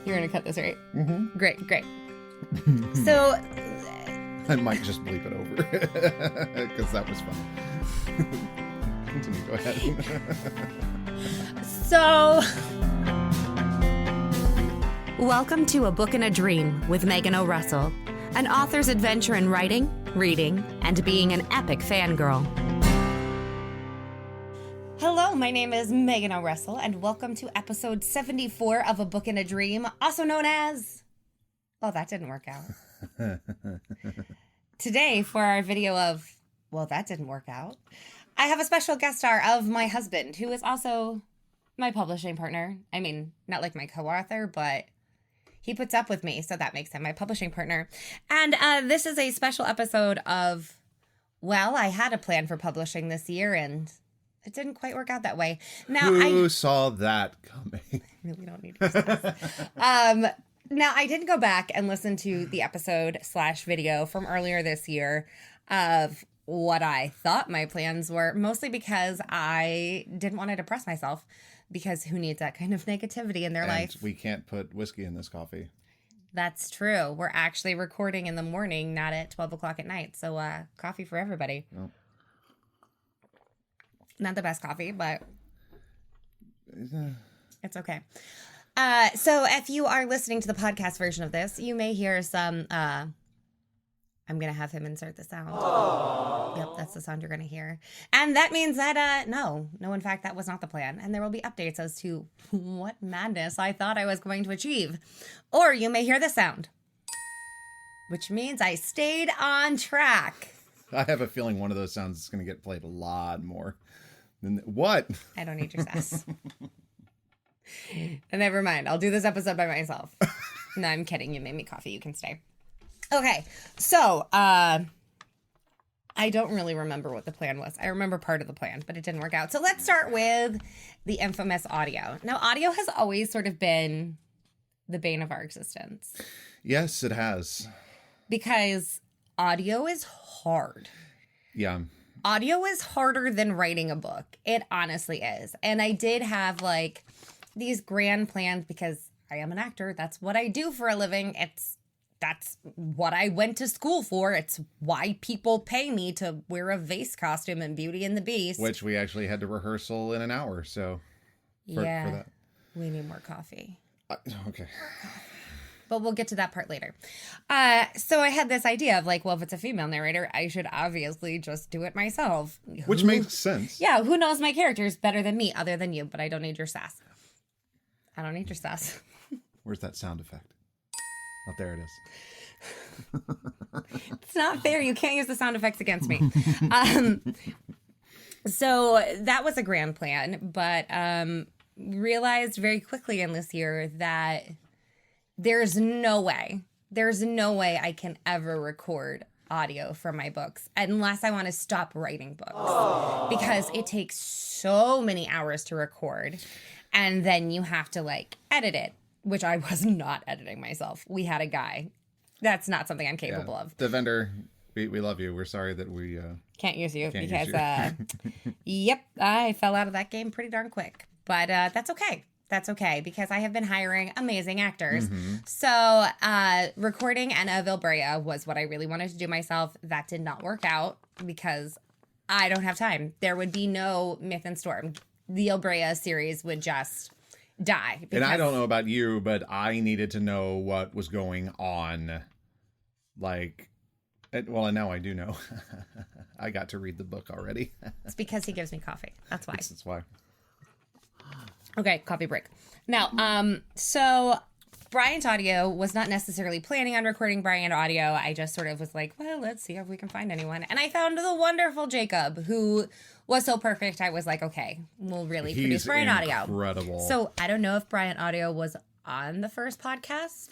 You're going to cut this, right? Mm-hmm. Great. So... I might just bleep it over because that was fun. Continue, go ahead. So... Welcome to A Book and a Dream with Megan O'Russell, an author's adventure in writing, reading, and being an epic fangirl. Hello, my name is Megan O'Russell, and welcome to episode 74 of A Book and a Dream, also known as... Oh, that didn't work out. Today, for our video of... Well, that didn't work out. I have a special guest star of my husband, who is also my publishing partner. I mean, not like my co-author, but he puts up with me, so that makes him my publishing partner. And this is a special episode of... Well, I had a plan for publishing this year, and... It didn't quite work out that way. Now, Who saw that coming? I really don't need to discuss. Now, I did go back and listen to the episode/video from earlier this year of what I thought my plans were, mostly because I didn't want to depress myself, because who needs that kind of negativity in their life? We can't put whiskey in this coffee. That's true. We're actually recording in the morning, not at 12 o'clock at night. So coffee for everybody. Oh. Not the best coffee, but it's okay. So if you are listening to the podcast version of this, you may hear some, I'm going to have him insert the sound. Aww. Yep, that's the sound you're going to hear. And that means that, no, in fact, that was not the plan. And there will be updates as to what madness I thought I was going to achieve. Or you may hear the sound, which means I stayed on track. I have a feeling one of those sounds is going to get played a lot more. What? I don't need your sass. Never mind. I'll do this episode by myself. No, I'm kidding. You made me coffee. You can stay. Okay. So, I don't really remember what the plan was. I remember part of the plan, but it didn't work out. So let's start with the infamous audio. Now, audio has always sort of been the bane of our existence. Yes, it has. Because audio is hard. Yeah. Audio is harder than writing a book. It honestly is. And I did have like these grand plans because I am an actor. That's what I do for a living. That's what I went to school for. It's why people pay me to wear a vase costume in Beauty and the Beast. Which we actually had to rehearsal in an hour. So for that. We need more coffee. Okay. But we'll get to that part later. So I had this idea of like, well, if it's a female narrator, I should obviously just do it myself. Which makes sense. Yeah, who knows my characters better than me other than you, but I don't need your sass. I don't need your sass. Where's that sound effect? Oh, there it is. It's not fair. You can't use the sound effects against me. So that was a grand plan, but realized very quickly in this year that there's no way I can ever record audio for my books unless I want to stop writing books. Aww. Because it takes so many hours to record, and then you have to like edit it, which I was not editing myself. We had a guy. That's not something I'm capable of. The vendor, we love you. We're sorry that we can't use you because yep, I fell out of that game pretty darn quick. But that's okay. That's okay, because I have been hiring amazing actors. Mm-hmm. So recording Anna of Ilbrea was what I really wanted to do myself. That did not work out because I don't have time. There would be no Myth and Storm. The Ilbrea series would just die. And I don't know about you, but I needed to know what was going on. Like, well, and now I do know. I got to read the book already. It's because he gives me coffee. That's why. That's why. Okay, coffee break. Now, so Bryant Audio was not necessarily planning on recording Bryant Audio. I just sort of was like, well, let's see if we can find anyone. And I found the wonderful Jacob, who was so perfect. I was like, okay, we'll really produce Bryant Audio. Incredible. So I don't know if Bryant Audio was on the first podcast.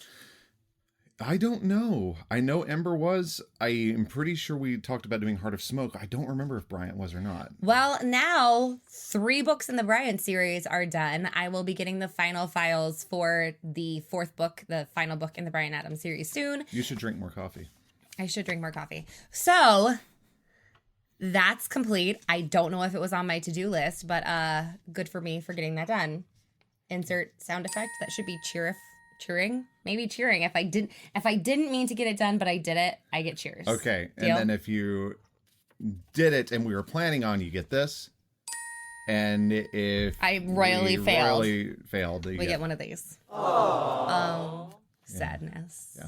I don't know. I know Ember was. I am pretty sure we talked about doing Heart of Smoke. I don't remember if Bryant was or not. Well, now 3 books in the Bryant series are done. I will be getting the final files for the 4th book, the final book in the Bryan Adams series soon. You should drink more coffee. I should drink more coffee. So that's complete. I don't know if it was on my to-do list, but good for me for getting that done. Insert sound effect. That should be cheering. Maybe cheering. If I didn't mean to get it done, but I did it, I get cheers. Okay. Deal? And then if you did it and we were planning on, you get this. And if I royally failed, you we get one of these. Oh, sadness. Yeah.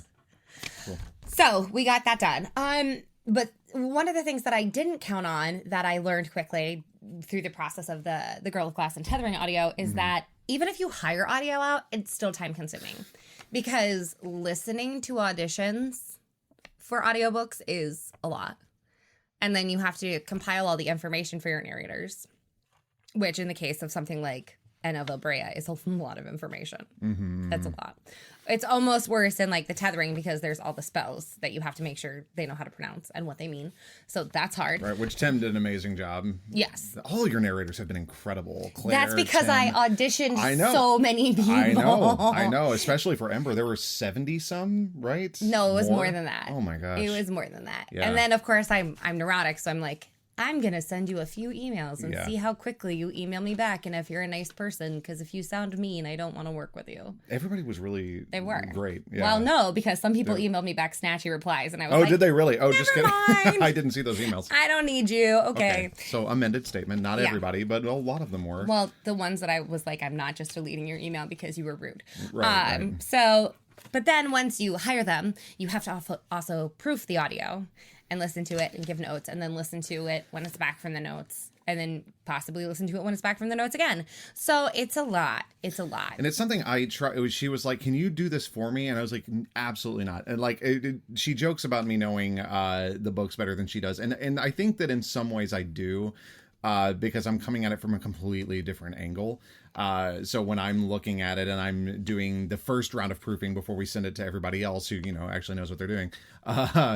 Cool. So we got that done. But one of the things that I didn't count on that I learned quickly through the process of the Girl of Glass and tethering audio is that even if you hire audio out, it's still time consuming because listening to auditions for audiobooks is a lot. And then you have to compile all the information for your narrators, which in the case of something like Anna of Brea is a lot of information. That's a lot. It's almost worse than like the tethering because there's all the spells that you have to make sure they know how to pronounce and what they mean. So that's hard. Right, which Tim did an amazing job. Yes. All your narrators have been incredible. Claire, That's because Tim. I auditioned so many people. I know. Especially for Ember, there were 70 some, right? No, it was more than that. Oh my gosh. It was more than that. Yeah. And then of course I'm neurotic, so I'm like, I'm going to send you a few emails and see how quickly you email me back and if you're a nice person, because if you sound mean, I don't want to work with you. Everybody was really great. Yeah. Well, no, because some people emailed me back snatchy replies and I was like, did they really? Oh, just kidding. mind. I didn't see those emails. I don't need you. Okay. So amended statement. Not everybody, but a lot of them were. Well, the ones that I was like, I'm not just deleting your email because you were rude. Right. So, but then once you hire them, you have to also proof the audio and listen to it and give notes and then listen to it when it's back from the notes and then possibly listen to it when it's back from the notes again. So it's a lot. It's a lot. And it's something I try. She was like, "Can you do this for me?" And I was like, "Absolutely not." And like, she jokes about me knowing the books better than she does, and I think that in some ways I do. Because I'm coming at it from a completely different angle. So when I'm looking at it and I'm doing the first round of proofing before we send it to everybody else who, actually knows what they're doing.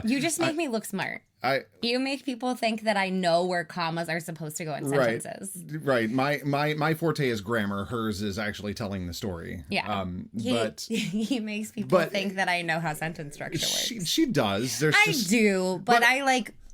You just make me look smart. You make people think that I know where commas are supposed to go in sentences. Right. My forte is grammar. Hers is actually telling the story. Yeah. But he makes people think that I know how sentence structure works. She does. I do, but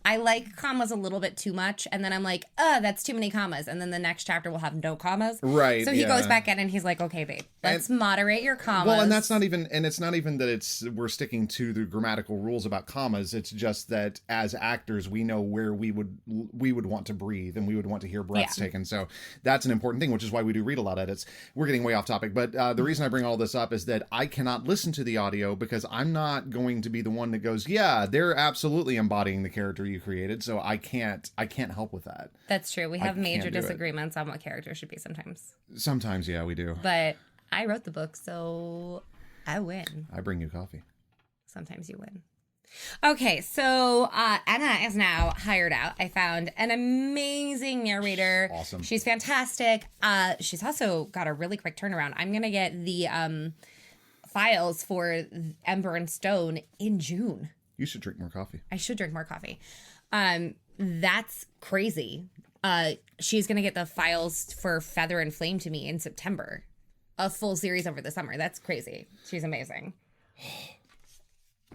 I like commas a little bit too much, and then I'm like, that's too many commas. And then the next chapter will have no commas. Right. So he goes back in and he's like, okay, babe, let's moderate your commas. Well, and it's not even that we're sticking to the grammatical rules about commas. It's just that as actors, we know where we would want to breathe and we would want to hear breaths taken. So that's an important thing, which is why we do read a lot edits. We're getting way off topic, but the reason I bring all this up is that I cannot listen to the audio because I'm not going to be the one that goes, yeah, they're absolutely embodying the character you created, so I can't help with that. That's true. We have major disagreements on what characters should be sometimes. Sometimes, yeah, we do. But I wrote the book, so I win. I bring you coffee. Sometimes you win. Okay, so Anna is now hired out. I found an amazing narrator. Awesome. She's fantastic. She's also got a really quick turnaround. I'm going to get the files for Ember and Stone in June. You should drink more coffee. I should drink more coffee. That's crazy. She's going to get the files for Feather and Flame to me in September. A full series over the summer. That's crazy. She's amazing.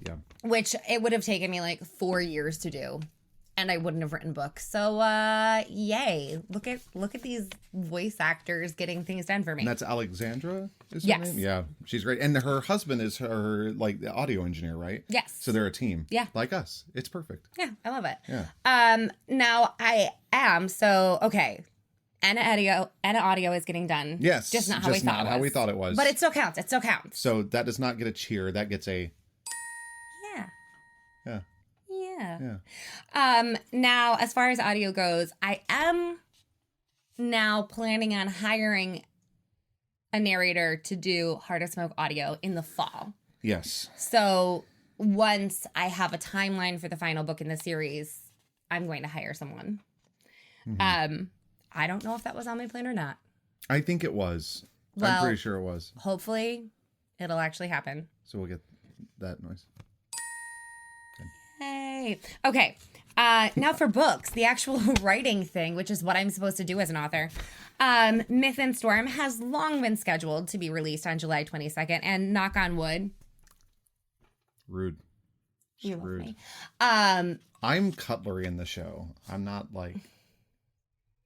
Yeah. Which it would have taken me like 4 years to do. And I wouldn't have written books. So yay. Look at these voice actors getting things done for me. And that's Alexandra, is her yes. name? Yeah. She's great. And her husband is her the audio engineer, right? Yes. So they're a team. Yeah. Like us. It's perfect. Yeah, I love it. Yeah. Now I am okay. Anna Audio is getting done. Yes. Just not how we thought it was. But it still counts. So that does not get a cheer. That gets a yeah. Yeah. Yeah. Now, as far as audio goes, I am now planning on hiring a narrator to do Heart of Smoke audio in the fall. Yes. So once I have a timeline for the final book in the series, I'm going to hire someone. Mm-hmm. I don't know if that was on my plan or not. I think it was. Well, I'm pretty sure it was. Hopefully, it'll actually happen. So we'll get that noise. Hey. Okay. Now for books, the actual writing thing, which is what I'm supposed to do as an author. Myth and Storm has long been scheduled to be released on July 22nd, and knock on wood. Rude. You love me. I'm cutlery in the show. I'm not like...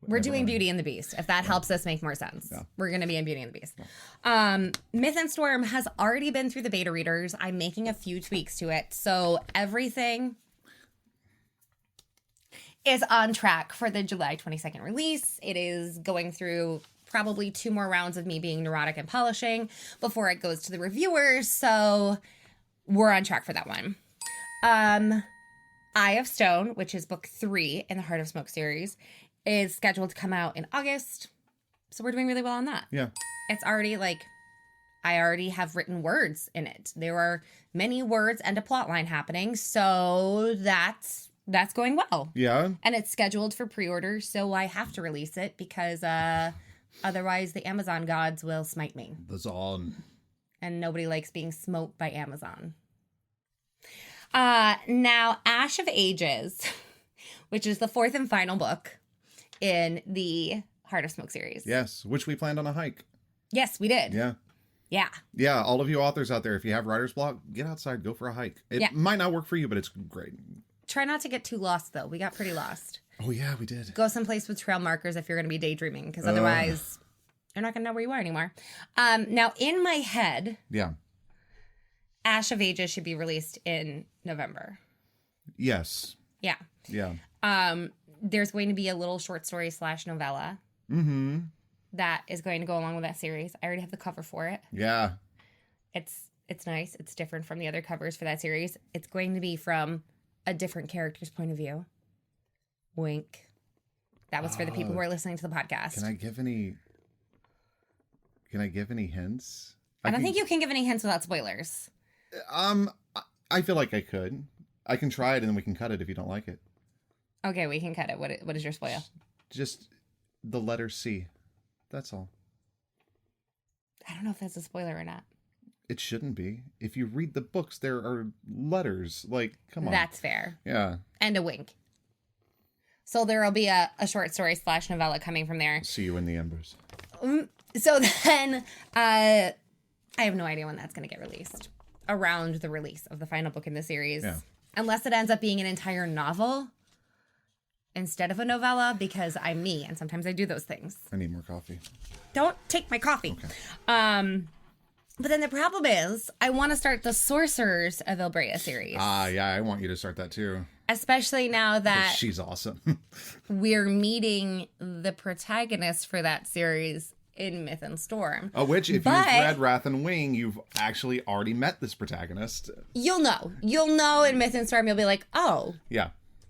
We're doing Beauty and the Beast, if that helps us make more sense. Yeah. We're going to be in Beauty and the Beast. Myth and Storm has already been through the beta readers. I'm making a few tweaks to it. So everything is on track for the July 22nd release. It is going through probably 2 more rounds of me being neurotic and polishing before it goes to the reviewers. So we're on track for that one. Eye of Stone, which is book 3 in the Heart of Smoke series, is scheduled to come out in August. So we're doing really well on that. Yeah. It's already I already have written words in it. There are many words and a plot line happening. So that's going well. Yeah. And it's scheduled for pre-order. So I have to release it because otherwise the Amazon gods will smite me. That's all. And nobody likes being smote by Amazon. Now, Ash of Ages, which is the 4th and final book in the Heart of Smoke series. Yes, which we planned on a hike. Yes, we did. Yeah. Yeah. Yeah, all of you authors out there, if you have writer's block, get outside, go for a hike. It might not work for you, but it's great. Try not to get too lost, though. We got pretty lost. Oh, yeah, we did. Go someplace with trail markers if you're going to be daydreaming, because otherwise you're not going to know where you are anymore. Now, in my head, Ash of Ages should be released in November. Yes. Yeah. Yeah. There's going to be a little short story / novella that is going to go along with that series. I already have the cover for it. Yeah. It's nice. It's different from the other covers for that series. It's going to be from a different character's point of view. Wink. That was for the people who are listening to the podcast. Can I give any hints? I don't think you can give any hints without spoilers. I feel like I could. I can try it and then we can cut it if you don't like it. Okay, we can cut it. What is your spoil? Just the letter C. That's all. I don't know if that's a spoiler or not. It shouldn't be. If you read the books, there are letters. Like, come on. That's fair. Yeah. And a wink. So there will be a short story / novella coming from there. See you in the embers. So then, I have no idea when that's going to get released. Around the release of the final book in the series. Yeah. Unless it ends up being an entire novel instead of a novella, because I'm me, and sometimes I do those things. I need more coffee. Don't take my coffee. Okay. But then the problem is, I want to start the Sorcerers of Ilbrea series. Yeah, I want you to start that too. Especially now that she's awesome. we're meeting the protagonist for that series in Myth and Storm. Which, if you've read Wrath and Wing, you've actually already met this protagonist. You'll know in Myth and Storm, you'll be like, oh. Yeah.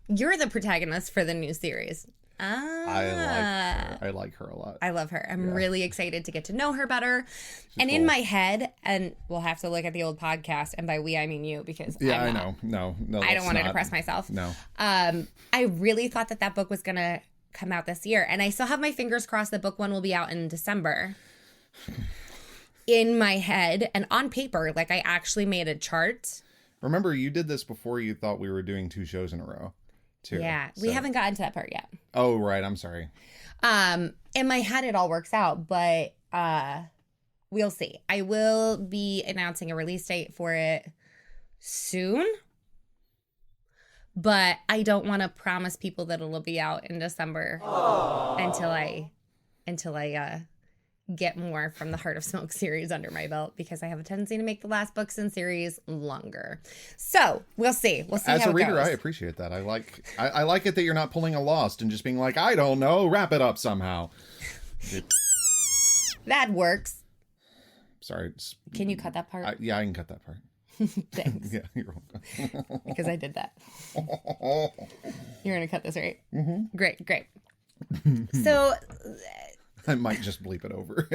You're the protagonist for the new series. I like her a lot. I love her. I'm really excited to get to know her better. She's cool. In my head, and we'll have to look at the old podcast, and by we I mean you, because I know. No, I don't want to depress myself. No. I really thought that book was going to come out this year, and I still have my fingers crossed that book 1 will be out in December. In my head and on paper, like I actually made a chart. Remember, you did this before you thought we were doing 2 shows in a row. Too, yeah, we haven't gotten to that part yet. Oh, right. I'm sorry. In my head, it all works out, but we'll see. I will be announcing a release date for it soon, but I don't want to promise people that it'll be out in December until I get more from the Heart of Smoke series under my belt, because I have a tendency to make the last books in series longer. So we'll see. We'll see As how a reader, it goes. I appreciate that. I like it that you're not pulling a Lost and just being like, I don't know, wrap it up somehow. That works. Sorry. Can you cut that part? I can cut that part. Thanks. Yeah, you're welcome. Because I did that. You're going to cut this, right? Mm-hmm. Great. So I might just bleep it over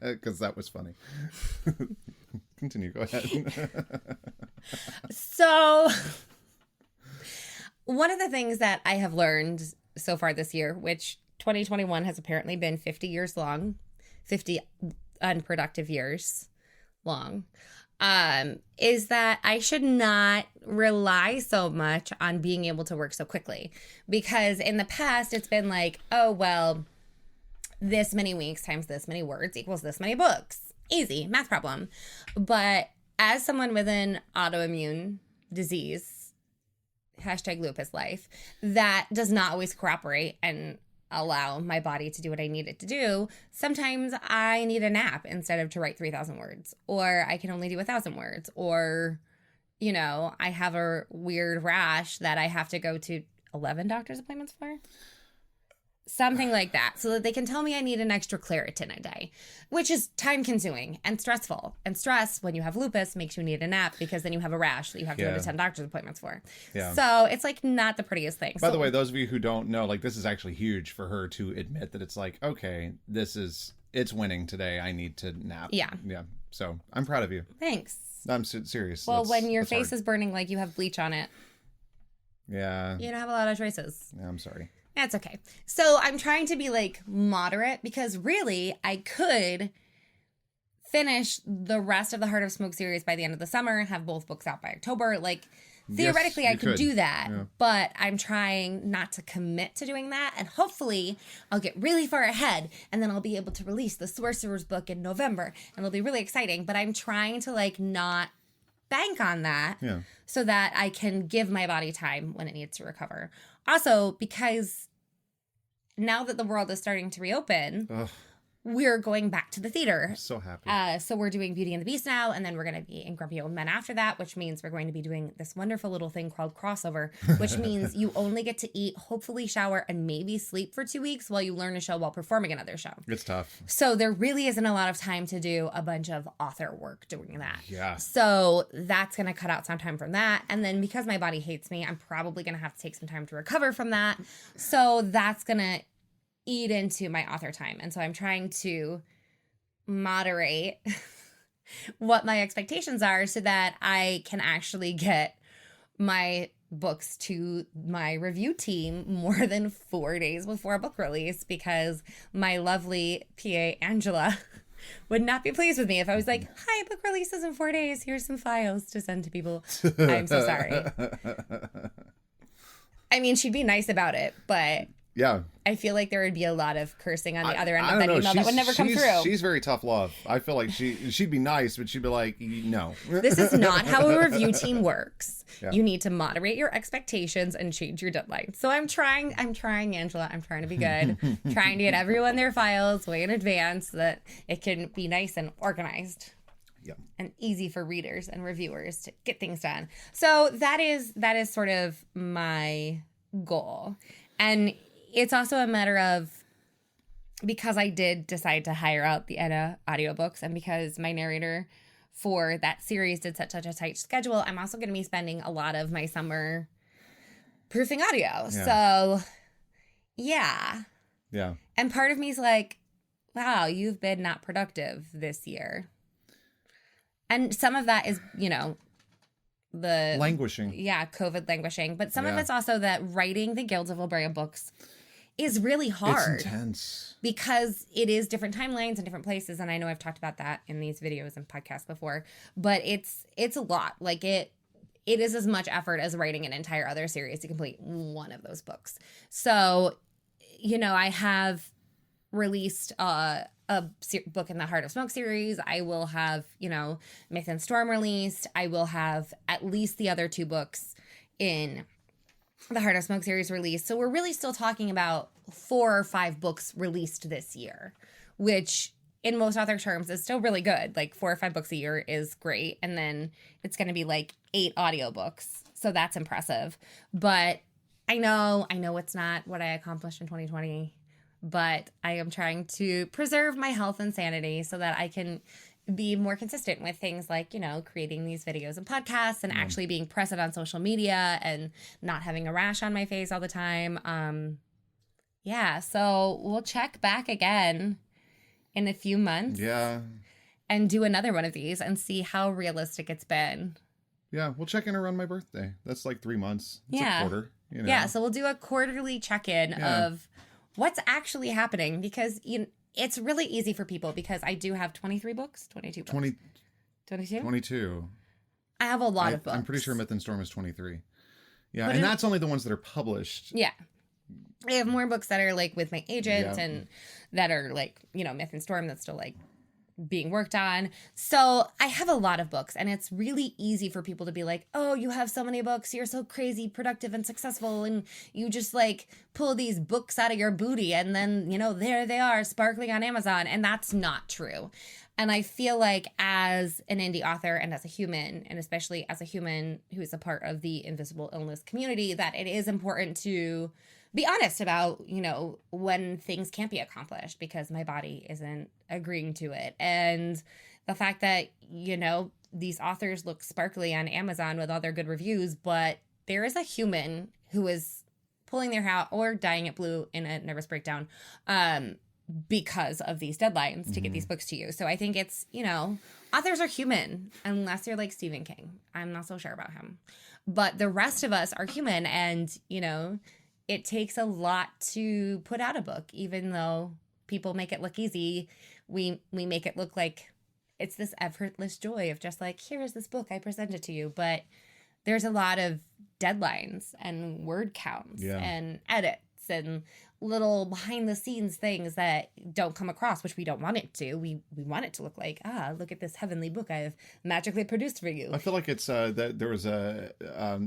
because that was funny. Continue. Go ahead. So one of the things that I have learned so far this year, which 2021 has apparently been 50 years long, 50 unproductive years long, is that I should not rely so much on being able to work so quickly. Because in the past, it's been like, oh, well, this many weeks times this many words equals this many books. Easy, math problem. But as someone with an autoimmune disease, #lupus life, that does not always cooperate. And allow my body to do what I need it to do, sometimes I need a nap instead of to write 3,000 words, or I can only do 1,000 words, or, you know, I have a weird rash that I have to go to 11 doctor's appointments for. Something like that, so that they can tell me I need an extra Claritin a day, which is time consuming and stressful. And stress, when you have lupus, makes you need a nap because then you have a rash that you have to go to 10 doctor's appointments for. Yeah. So it's like not the prettiest thing. By the way, those of you who don't know, like, this is actually huge for her to admit that it's like, okay, it's winning today. I need to nap. Yeah. Yeah. So I'm proud of you. Thanks. I'm serious. Well, when your face is burning like you have bleach on it. Yeah. You don't have a lot of choices. Yeah, I'm sorry. That's okay. So I'm trying to be like moderate because really I could finish the rest of the Heart of Smoke series by the end of the summer, have both books out by October. Like theoretically I could do that, but I'm trying not to commit to doing that. And hopefully I'll get really far ahead and then I'll be able to release the Sorcerer's book in November and it'll be really exciting. But I'm trying to like not bank on that so that I can give my body time when it needs to recover. Also, because now that the world is starting to reopen, we're going back to the theater. I'm so happy. So we're doing Beauty and the Beast now, and then we're going to be in Grumpy Old Men after that, which means we're going to be doing this wonderful little thing called crossover, which means you only get to eat, hopefully shower, and maybe sleep for 2 weeks while you learn a show while performing another show. It's tough. So there really isn't a lot of time to do a bunch of author work doing that. Yeah. So that's going to cut out some time from that. And then because my body hates me, I'm probably going to have to take some time to recover from that. So that's going to eat into my author time. And so I'm trying to moderate what my expectations are so that I can actually get my books to my review team more than 4 days before a book release, because my lovely PA Angela would not be pleased with me if I was like, hi, book releases in 4 days. Here's some files to send to people. I'm so sorry. I mean, she'd be nice about it, but yeah, I feel like there would be a lot of cursing on the other end of that email that would never come through. She's very tough love. I feel like she'd be nice, but she'd be like, no. This is not how a review team works. Yeah. You need to moderate your expectations and change your deadline. So I'm trying, Angela. I'm trying to be good. Trying to get everyone their files way in advance so that it can be nice and organized. Yeah. And easy for readers and reviewers to get things done. So that is sort of my goal. And it's also a matter of, because I did decide to hire out the Edda audiobooks and because my narrator for that series did such a tight schedule, I'm also going to be spending a lot of my summer proofing audio. Yeah. So, yeah. Yeah. And part of me is like, wow, you've been not productive this year. And some of that is, you know, the languishing. Yeah, COVID languishing. But some of it's also that writing the Guilds of Libria books is really hard. It's intense. Because it is different timelines and different places. And I know I've talked about that in these videos and podcasts before. But it's a lot. Like it is as much effort as writing an entire other series to complete one of those books. So, you know, I have released a book in the Heart of Smoke series. I will have, you know, Myth and Storm released. I will have at least the other 2 books in the Heart of Smoke series released. So we're really still talking about 4 or 5 books released this year, which in most author terms is still really good. Like 4 or 5 books a year is great. And then it's going to be like 8 audiobooks. So that's impressive. But I know it's not what I accomplished in 2020, but I am trying to preserve my health and sanity so that I can be more consistent with things like, you know, creating these videos and podcasts and actually being present on social media and not having a rash on my face all the time. Yeah, so we'll check back again in a few months. Yeah. And do another one of these and see how realistic it's been. Yeah, we'll check in around my birthday. That's like 3 months. It's a quarter. You know? Yeah, so we'll do a quarterly check-in of what's actually happening, because it's really easy for people because I do have 23 books, 22 books. 22? 22. I have a lot of books. I'm pretty sure Myth and Storm is 23. Yeah, but that's only the ones that are published. Yeah. I have more books that are like with my agent and that are like, you know, Myth and Storm that's still like being worked on. So I have a lot of books, and it's really easy for people to be like, oh, you have so many books, you're so crazy productive and successful, and you just like pull these books out of your booty and then, you know, there they are sparkling on Amazon. And that's not true. And I feel like as an indie author and as a human, and especially as a human who is a part of the invisible illness community, that it is important to be honest about, you know, when things can't be accomplished because my body isn't agreeing to it. And the fact that, you know, these authors look sparkly on Amazon with all their good reviews, but there is a human who is pulling their hair out or dyeing it blue in a nervous breakdown because of these deadlines to get these books to you. So I think it's, you know, authors are human unless you're like Stephen King. I'm not so sure about him. But the rest of us are human, and, you know, it takes a lot to put out a book, even though people make it look easy. We make it look like it's this effortless joy of just like, here is this book, I present it to you. But there's a lot of deadlines and word counts and edits and little behind the scenes things that don't come across, which we don't want it to. We want it to look like, look at this heavenly book I've magically produced for you. I feel like it's that there was an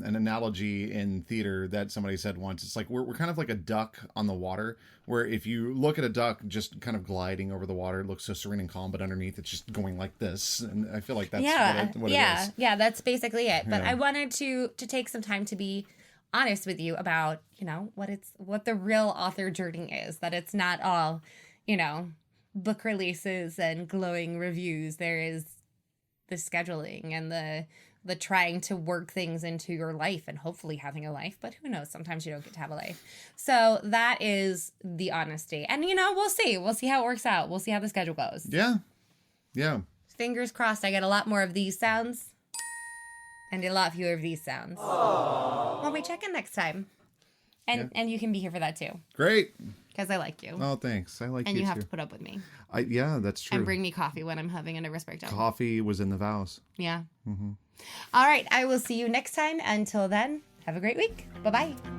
analogy in theater that somebody said once. It's like we're kind of like a duck on the water, where if you look at a duck just kind of gliding over the water, it looks so serene and calm, but underneath it's just going like this. And I feel like that's what it is. Yeah, that's basically it. But I wanted to take some time to be honest with you about, you know, what the real author journey is, that it's not all, you know, book releases and glowing reviews. There is the scheduling and the trying to work things into your life and hopefully having a life, but who knows, sometimes you don't get to have a life. So that is the honesty. And, you know, we'll see how it works out. We'll see how the schedule goes. Yeah. Fingers crossed I get a lot more of these sounds and a lot fewer of these sounds. Aww. When we check in next time. And you can be here for that too. Great. Because I like you. Oh, thanks. I like you too. And you have to put up with me. Yeah, that's true. And bring me coffee when I'm having a nervous breakdown. Coffee was in the vows. Yeah. All right. I will see you next time. Until then, have a great week. Bye-bye.